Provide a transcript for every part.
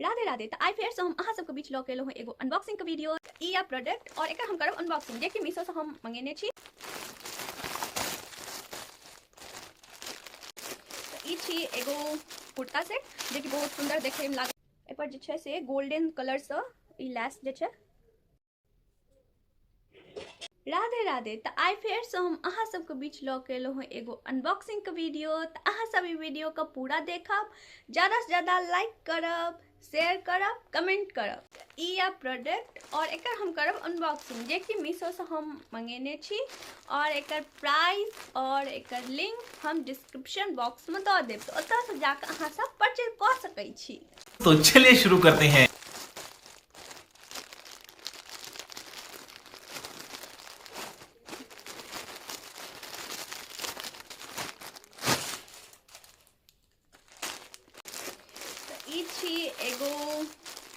राधे राधे। तो आई फेर से हम अहाँ सबके बीच लऽ के एलहुँ एगो अनबॉक्सिंग के वीडियो। ई या प्रोडक्ट और एकर हम करब अनबॉक्सिंग, जे कि मीशो से हम मंगेने छी। तो ई छी एगो कुर्ता सेट जे कि बहुत सुंदर देखे में लागे। ए पर जे छै से गोल्डन कलर से ई लैस जे छै। राधे राधे। तो आई फेर से हम अहाँ सबके बीच लऽ के एलहुँ एगो अनबॉक्सिंग के वीडियो। तो अहाँ सब ई वीडियो के पूरा देखब, ज़्यादा से ज़्यादा लाइक करब, शेयर करब, कमेंट करब। ई या प्रोडक्ट और एकर हम करब अनबॉक्सिंग, जे कि मीशो से हम मंगेने छी। और एकर प्राइस और एकर लिंक हम डिस्क्रिप्शन बॉक्स में दऽ देब, तो ओतऽ से जाकर अहाँ सब परचेज कऽ सकै छी। तो चलिए शुरू करते हैं। ई छी एगो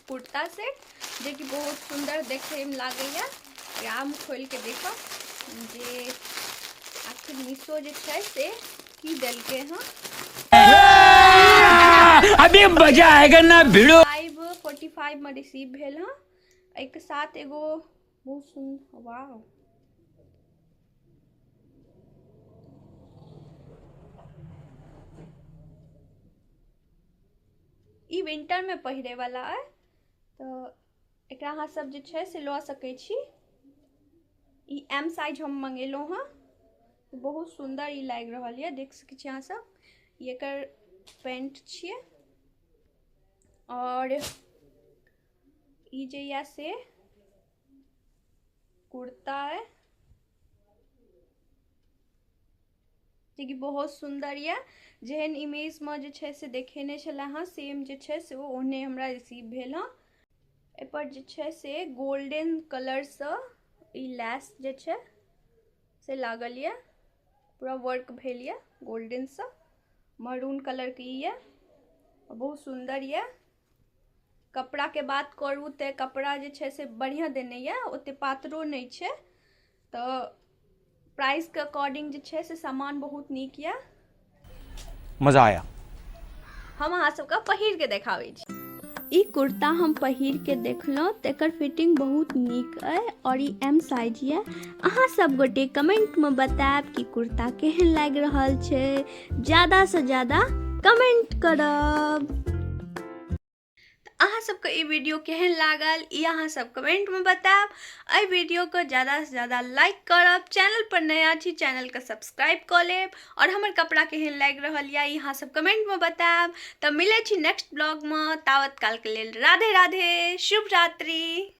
कुर्ता सेट जे कि बहुत सुंदर देखे में लागैया। राम खोल के देखो जे आखिर मीशो जे छै से की देलके हैं। अभी मजा आएगा ना भिड़ो। 545 में रिसीव भेल हैं। एक साथ एगो बहुत सुंदर, वाह, ई विंटर में पहिरे वाला है। तो एकरा अहाँ सब जे छै से लऽ सकै छी। ई एम साइज हम मंगेलहुँ हैं। बहुत सुंदर ई लागि रहल है, देख सकै छी अहाँ सब। ई एकर पैंट छिए और ई जे या से कुर्ता है जे कि बहुत सुंदर है। जेहन इमेज में जे छै से देखेने छला हाँ, सेम जे छै से ओहने हमरा रिसीव भेल हाँ। ए पर जे छै से गोल्डन कलर से ई लैस जे छै से लागल है, पूरा वर्क भेल है गोल्डन से। मरून कलर के ई है, बहुत सुंदर है। कपड़ा के बात करूँ तो कपड़ा जे छै से बढ़िया देने है, ओते पातरो नहीं छै। तो प्राइस के अकॉर्डिंग जे छै से सामान बहुत नीक है। मजा आया। हम अहाँ सबके पहिर के देखाबै छी। ई कुर्ता हम पहिर के देखलहुँ तो एकर फिटिंग बहुत नीक है और ई एम साइज है। अहाँ सब गोटे कमेंट में बताएब कि कुर्ता केहन लागि रहल छै। ज़्यादा से ज़्यादा कमेंट करब। अहाँ सबके ई वीडियो केहन लागल ई अहाँ सब कमेंट में बताएब। एहि वीडियो को ज़्यादा से ज़्यादा लाइक करब। चैनल पर नया छी, चैनल के सब्सक्राइब कऽ लेब। और हमर कपड़ा केहन लागि रहल है ई अहाँ सब कमेंट में बताएब। तो मिले छी नेक्स्ट ब्लॉग में। तावत काल के लेल राधे राधे, शुभ रात्रि।